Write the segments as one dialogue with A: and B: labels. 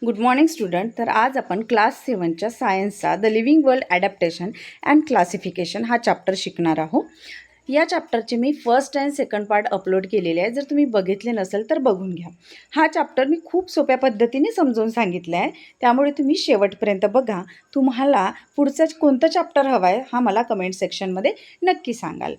A: Good morning student. तर आज आपण क्लास 7च्या सायन्सचा the living world adaptation and classification हा चॅप्टर शिकणार आहोत. या चॅप्टरचे मी first and second part upload केलेले आहे. जर तुम्ही बघितले नसेल तर बघून घ्या. हा चॅप्टर मी खूप सोप्या पद्धतीने समजावून सांगितलं आहे, त्यामुळे तुम्ही शेवटपर्यंत बघा. तुम्हाला पुढचा कोणतं चॅप्टर हवं आहे हा मला कमेंट सेक्शनमध्ये नक्की सांगाल.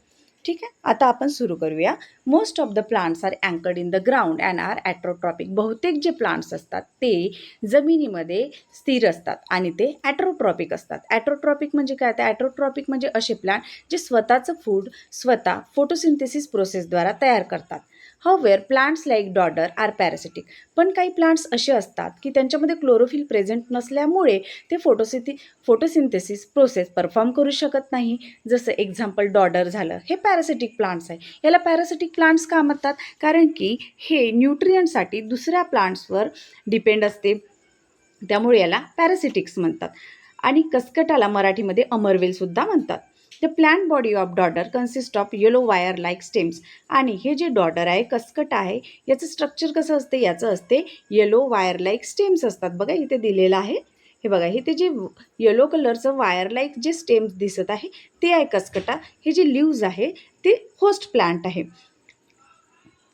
A: ठीक आहे, आता आपण सुरू करूया. Most of the plants are anchored in the ground and are autotrophic. बहुतेक जे प्लांट्स असतात ते जमिनीमध्ये स्थिर असतात आणि ते ॲट्रोट्रॉपिक असतात. ॲट्रोट्रॉपिक म्हणजे काय? तर ॲट्रोट्रॉपिक म्हणजे असे प्लांट जे स्वतःचं फूड स्वतः फोटोसिंथेसिस प्रोसेसद्वारा तयार करतात. हवेअर प्लांट्स लाईक डॉडर आर पॅरासिटिक. पण काही प्लांट्स असे असतात की त्यांच्यामध्ये क्लोरोफिल प्रेझेंट नसल्यामुळे ते फोटोसिंथेसिस प्रोसेस परफॉर्म करू शकत नाही. जसं एक्झाम्पल डॉडर झालं, हे पॅरासिटिक प्लांट्स आहे. याला पॅरासिटिक प्लांट्स का म्हणतात? कारण की हे न्यूट्रियंटसाठी दुसऱ्या प्लांट्सवर डिपेंड असते, त्यामुळे याला पॅरासिटिक्स म्हणतात. आणि कसकटाला मराठीमध्ये अमरवेलसुद्धा म्हणतात. The plant body of डॉडर consist of yellow wire like stems. आणि हे जे डॉडर आहे, कसकट आहे, याचं स्ट्रक्चर कसं असते? याचं असते येलो वायर लाईक स्टेम्स असतात. बघा इथे दिलेलं आहे, हे बघा, हे ते जे येलो कलरचं वायर लाईक जे स्टेम्स दिसत आहे ते आहे कसकटा. हे जे लिव्ज आहे ते होस्ट प्लांट आहे.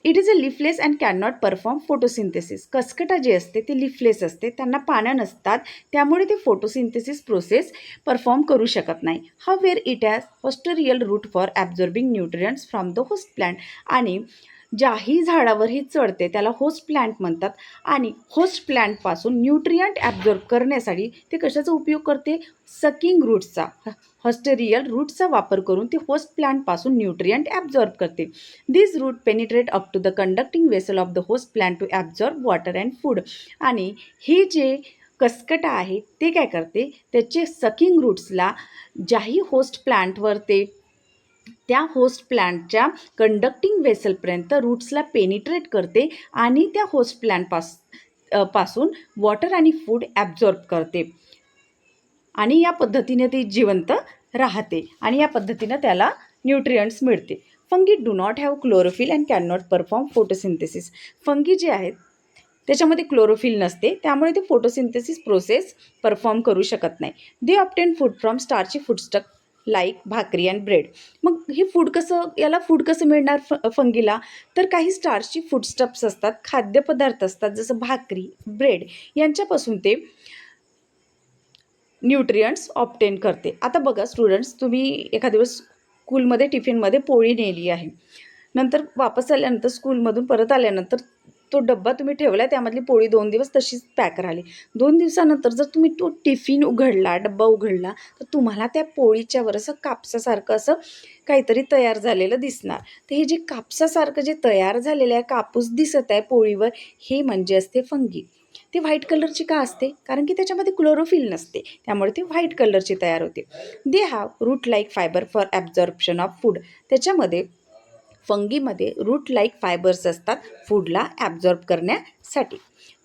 A: It is a leafless and can not perform photosynthesis. Cuscuta जे असते ते लिफलेस असते, त्यांना पानं नसतात, त्यामुळे ते फोटोसिंथेसिस प्रोसेस परफॉर्म करू शकत नाही. However it has haustorial root for absorbing nutrients from the host plant. आणि ज्याही झाडावर ही चढते त्याला होस्ट प्लांट म्हणतात. आणि होस्ट प्लांटपासून न्यूट्रियंट ॲब्झॉर्ब करण्यासाठी ते कशाचा उपयोग करते? सकिंग रूट्सचा, होस्टेरियल रूटचा वापर करून ते होस्ट प्लांटपासून न्यूट्रियंट ॲब्झॉर्ब करते. This root penetrate up to the conducting vessel of the host plant to absorb water and food. आणि हे जे कसकटा आहे ते काय करते? त्याचे सकिंग रूट्सला ज्याही होस्ट प्लांटवर ते त्या होस्ट प्लांटच्या कंडक्टिंग वेसलपर्यंत रूट्सला पेनिट्रेट करते आणि त्या होस्ट पासून वॉटर आणि फूड ॲब्झॉर्ब करते. आणि या पद्धतीने ती जिवंत राहते आणि या पद्धतीनं त्याला न्यूट्रियंट्स मिळते. Fungi do not have chlorophyll and can not perform photosynthesis. Fungi जे आहेत त्याच्यामध्ये क्लोरोफिल नसते, त्यामुळे ते फोटोसिंथेसिस प्रोसेस परफॉर्म करू शकत नाही. They obtain food from starchy foodstuff like bhakri and bread. मग हे याला फूड कसं मिळणार फंगीला? तर काही स्टार्चची फूडस्टफ्स असतात, खाद्यपदार्थ असतात, जसं भाकरी, ब्रेड, यांच्यापासून ते न्यूट्रियंट्स ऑब्टेन करते. आता बघा स्टुडंट्स, तुम्ही एखाद्या दिवस स्कूलमध्ये टिफिनमध्ये पोळी नेली आहे, नंतर वापस आल्यानंतर स्कूलमधून परत आल्यानंतर तो डब्बा तुम्ही ठेवला, त्यामधली पोळी 2 दिवस तशीच पॅक राहिली. 2 दिवसानंतर जर तुम्ही तो टिफिन उघडला, डब्बा उघडला, तर तुम्हाला त्या पोळीच्यावर असं कापसासारखं असं काहीतरी तयार झालेलं दिसणार. तर हे जे कापसासारखं जे तयार झालेलं आहे, कापूस दिसत आहे पोळीवर, हे म्हणजे असते फंगी. ते व्हाईट कलरची का असते? कारण की त्याच्यामध्ये क्लोरोफिल नसते, त्यामुळे ते व्हाईट कलरची तयार होते. They have root like fiber for absorption of food. त्याच्यामध्ये फंगीमध्ये रूट लाईक फायबर्स असतात फूडला ॲब्झॉर्ब करण्यासाठी.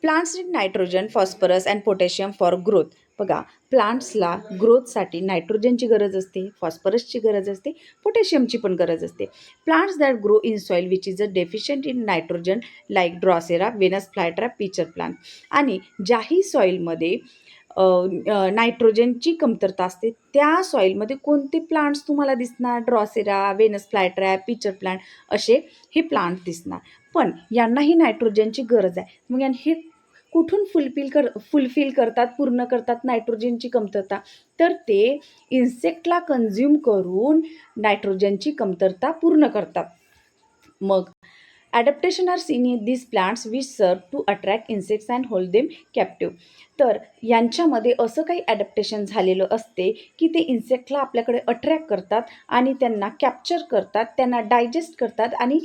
A: Plants need nitrogen, phosphorus and potassium for growth. बघा, प्लांट्सला ग्रोथसाठी नायट्रोजनची गरज असते, फॉस्फरसची गरज असते, पोटॅशियमची पण गरज असते. Plants that grow in soil which is a deficient in nitrogen like Drosera, वेनस फ्लायट्रा, पिचर प्लांट. आणि ज्याही सॉईलमध्ये नायट्रोजनची कमतरता असते त्या सॉईलमध्ये कोणते प्लांट्स तुम्हाला दिसणार? ड्रॉसेरा, वेनस फ्लायट्रा, पिचर प्लांट, असे हे प्लांट दिसणार. पण यांनाही नायट्रोजनची गरज आहे. मग हे कुठून फुलफिल करतात, पूर्ण करतात नायट्रोजनची कमतरता? तर ते इन्सेक्टला कन्झ्युम करून नायट्रोजनची कमतरता पूर्ण करतात. मग adaptation are seen in this plants which serve to attract insects and hold them captive. तर यांच्यामध्ये असं काही ॲडॅप्टेशन झालेलं असते की ते इन्सेक्टला आपल्याकडे अट्रॅक्ट करतात आणि त्यांना कॅप्चर करतात, त्यांना डायजेस्ट करतात आणि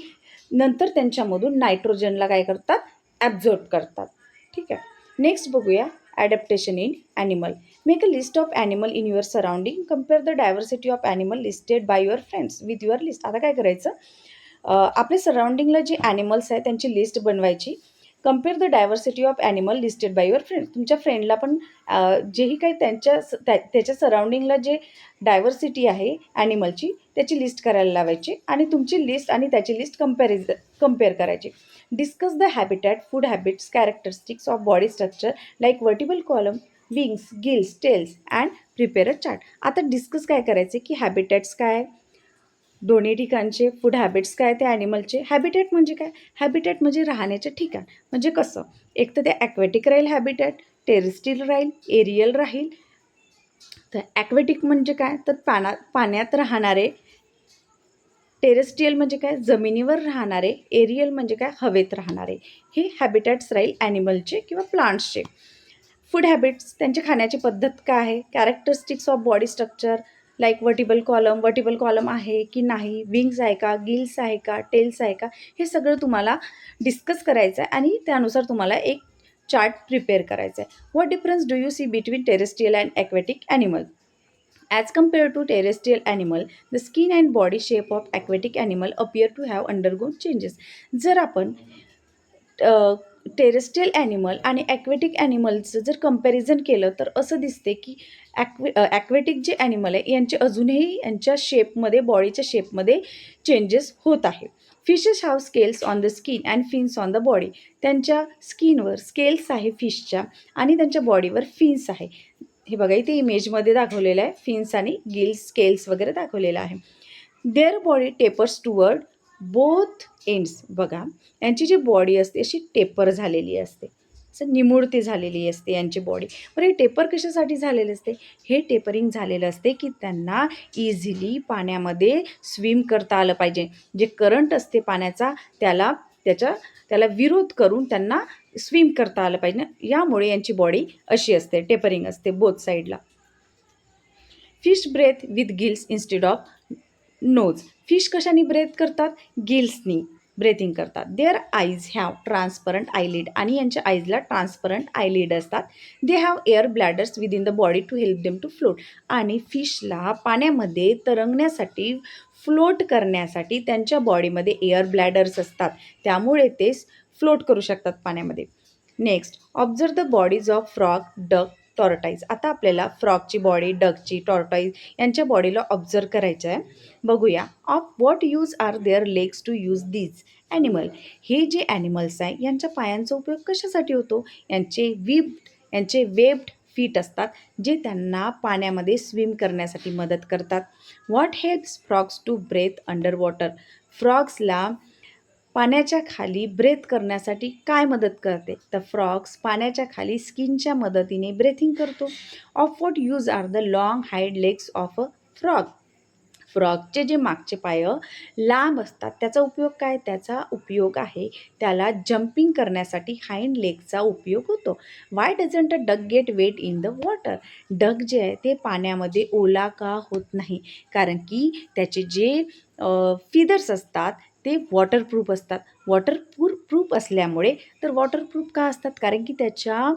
A: नंतर त्यांच्यामधून नायट्रोजनला काय करतात? ॲब्झॉर्ब करतात. ठीक आहे, नेक्स्ट बघूया adaptation in animal. Make a list of animal in your surrounding. Compare the diversity of animal listed by your friends with your list. आता काय करायचं? आपल्या सराउंडिंगला जे ॲनिमल्स आहेत त्यांची लिस्ट बनवायची. Compare the diversity of animal listed by your friend. तुमच्या फ्रेंडला पण जेही काही त्याच्या सराउंडिंगला जे डायव्हर्सिटी आहे ॲनिमलची त्याची लिस्ट करायला लावायची आणि तुमची लिस्ट आणि त्याची लिस्ट कम्पेअर करायची. Discuss the habitat, food habits, characteristics of body structure like vertebral column, wings, gills, tails and prepare a chart. आता डिस्कस काय करायचे की हॅबिटॅट्स काय, दोन्ही ठिकाणचे, फूड हॅबिट्स काय ते ॲनिमलचे. हॅबिटॅट म्हणजे काय, हॅबिटॅट म्हणजे राहण्याचे ठिकाण. म्हणजे कसं, एक तर ते ॲक्वॅटिक राहील हॅबिटॅट, टेरेस्ट्रियल राहील, एरियल राहील. तर ॲक्वॅटिक म्हणजे काय, तर पाण्यात राहणारे. टेरेस्ट्रियल म्हणजे काय, जमिनीवर राहणारे. एरियल म्हणजे काय, हवेत राहणारे. हे हॅबिटॅट्स राहील ॲनिमलचे किंवा प्लांट्सचे. फूड हॅबिट्स, त्यांची खाण्याची पद्धत काय आहे. Characteristics of body structure like vertebral column आहे की नाही, विंग्स आहे का, गिल्स आहे का, टेल्स आहे का, हे सगळं तुम्हाला डिस्कस करायचं आहे आणि त्यानुसार तुम्हाला एक चार्ट प्रिपेअर करायचा आहे. What difference do you see between terrestrial and aquatic animal. As compared to terrestrial animal, the skin and body shape of aquatic animal appear to have undergone changes. जर आपण टेरेस्ट्रियल ॲनिमल आणि aquatic ॲनिमलचं जर comparison केलं तर असं दिसते की aquatic जे ॲनिमल आहे यांचे अजूनही यांच्या शेपमध्ये, बॉडीच्या शेपमध्ये चेंजेस होत आहे. Fishes have scales on the skin and fins on the body. त्यांच्या स्किनवर स्केल्स आहे फिशच्या आणि त्यांच्या बॉडीवर फिन्स आहे. हे बघा इथे इमेजमध्ये दाखवलेलं आहे, फिन्स आणि गिल्स, स्केल्स वगैरे दाखवलेलं आहे. There body tapers toward both ends. बघा यांची जी बॉडी असते अशी टेपर झालेली असते, असं निमुळती झालेली असते यांची बॉडी. बरं हे टेपर कशासाठी झालेलं असते, हे टेपरिंग झालेलं असते की त्यांना इझिली पाण्यामध्ये स्विम करता आलं पाहिजे. जे करंट असते पाण्याचा त्याला विरोध करून त्यांना स्विम करता आलं पाहिजे. यामुळे यांची बॉडी अशी असते, टेपरिंग असते बोथ साईडला. Fish breathe with gills instead of nose. Fish कशाने ब्रेथ करतात, गिल्सनी ब्रेथिंग करतात. Their eyes have transparent eyelid. आणि यांच्या आईजला ट्रान्सपरंट आयलिड असतात. They have air bladders within the body to help them to float. आणि फिशला पाण्यामध्ये तरंगण्यासाठी, फ्लोट करण्यासाठी त्यांच्या बॉडीमध्ये एअर ब्लॅडर्स असतात, त्यामुळे ते फ्लोट करू शकतात पाण्यामध्ये. Next, observe the bodies of frog, duck, टॉर्टाईज. आता आपल्याला फ्रॉगची बॉडी, डकची, टॉर्टाईज यांच्या बॉडीला ऑब्झर्व करायचं आहे. बघूया. Of what use are their legs to use these animal. हे जे ॲनिमल्स आहे यांच्या पायांचा उपयोग कशासाठी होतो, यांचे वेब्ड फीट असतात जे त्यांना पाण्यामध्ये स्विम करण्यासाठी मदत करतात. What helps frogs to breathe under water. फ्रॉग्सला पाण्याच्या खाली ब्रेथ करण्यासाठी काय मदत करते, तर फ्रॉग्स पाण्याच्या खाली स्किनच्या मदतीने ब्रेथिंग करतो. Of what use are the long hind legs of a frog. फ्रॉगचे जे मागचे पाय लांब असतात त्याचा उपयोग काय, त्याचा उपयोग आहे त्याला जम्पिंग करण्यासाठी हाइंड लेगचा उपयोग होतो. Why doesn't a duck get wet in the water. Duck जे आहे ते पाण्यामध्ये ओला का होत नाही, कारण की त्याचे जे फिदर्स असतात ते वॉटरप्रूफ असतात. वॉटरप्रूफ असल्यामुळे, तर वॉटरप्रूफ का असतात, कारण की त्याच्या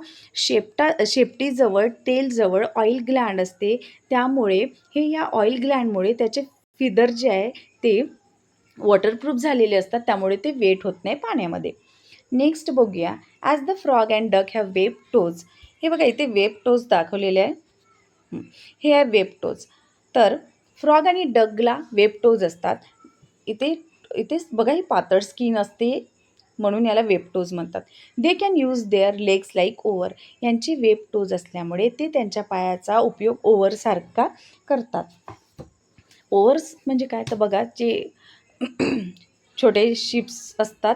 A: शेपटीजवळ, तेलजवळ ऑइल ग्लँड असते, त्यामुळे हे या ऑइल ग्लँडमुळे त्याचे फिदर जे आहे ते वॉटरप्रूफ झालेले असतात, त्यामुळे ते वेट होत नाही पाण्यामध्ये. नेक्स्ट बघूया. As the frog and duck have web toes. हे बघा इथे वेब टोज दाखवलेले आहे, हे आहे वेब टोज. तर फ्रॉग आणि डकला वेब टोज असतात. इथेच बघा ही पातळ स्किन असते म्हणून याला वेब टोज म्हणतात. They can use their legs like oars. यांची वेब टोज असल्यामुळे ते त्यांच्या पायाचा उपयोग ओव्हरसारखा करतात. ओव्हर्स म्हणजे काय, तर बघा जे छोटे शिप्स असतात,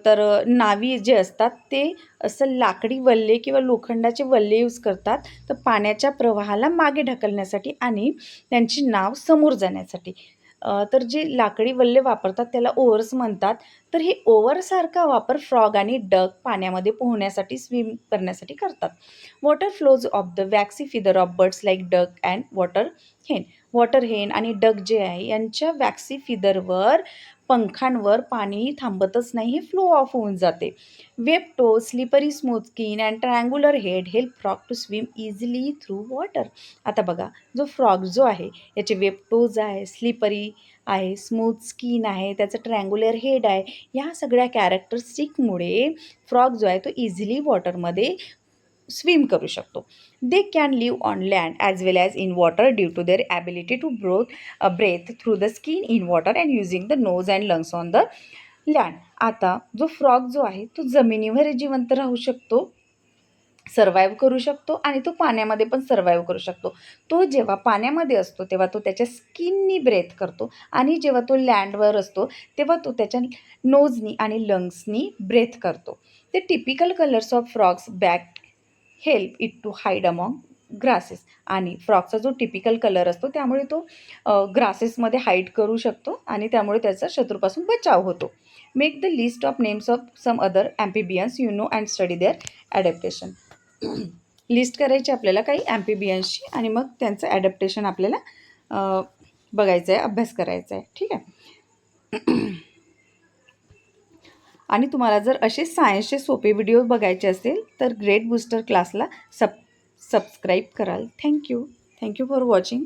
A: तर नावी जे असतात ते असं लाकडी वल्हे किंवा लोखंडाचे वल्हे यूज करतात, तर पाण्याच्या प्रवाहाला मागे ढकलण्यासाठी आणि त्यांची नाव समोर जाण्यासाठी. तर जे लाकडी वल्हे वापरतात त्याला ओव्हर्स म्हणतात. तर हे ओव्हरसारखा वापर फ्रॉग आणि डक पाण्यामध्ये पोहण्यासाठी, स्विम करण्यासाठी करतात. Water flows of the waxy feather of birds like duck and water हेन. वॉटर हेन आणि डक जे आहे यांच्या वॅक्सी फिदरवर, पंखांवर पाणी थांबतच नाही, हे फ्लो ऑफ होऊन जाते. Web toe, slippery smooth skin and triangular head help frog to swim easily through water. आता बघा जो फ्रॉग जो आहे याचे वेब टोज आहे, स्लिपरी आहे, स्मूथ स्किन आहे, त्याचं ट्रायंग्युलर हेड आहे, या सगळ्या कॅरेक्टरिस्टिकमुळे फ्रॉग जो आहे तो इझिली वॉटरमध्ये स्विम करू शकतो. They can live on land as well as in water due to their ability to breathe through the skin in water and using the nose and lungs on the land. आता जो frog जो आहे तो जमिनीवर जिवंत राहू शकतो, survive करू शकतो आणि तो पाण्यामध्ये पण सर्वाईव्ह करू शकतो. तो जेव्हा पाण्यामध्ये असतो तेव्हा तो त्याच्या स्किननी ब्रेथ करतो आणि जेव्हा तो लँडवर असतो तेव्हा तो त्याच्या नोजनी आणि लंग्सनी ब्रेथ करतो. ते typical colours of frogs back help it to hide among grasses. आणि फ्रॉगचा जो टिपिकल कलर असतो त्यामुळे तो ग्रासेसमध्ये हाईड करू शकतो आणि त्यामुळे त्याचा शत्रूपासून बचाव होतो. Make the list of names of some other amphibians you know and study their adaptation. List करायची आपल्याला काही ॲम्फिबियन्सची आणि मग त्यांचं ॲडॅप्टेशन आपल्याला बघायचं आहे, अभ्यास करायचा आहे. ठीक आहे. आणि तुम्हाला जर असे सायन्सचे सोपे व्हिडिओ बघायचे असेल तर ग्रेट बूस्टर क्लासला सबस्क्राईब कराल. Thank you for watching.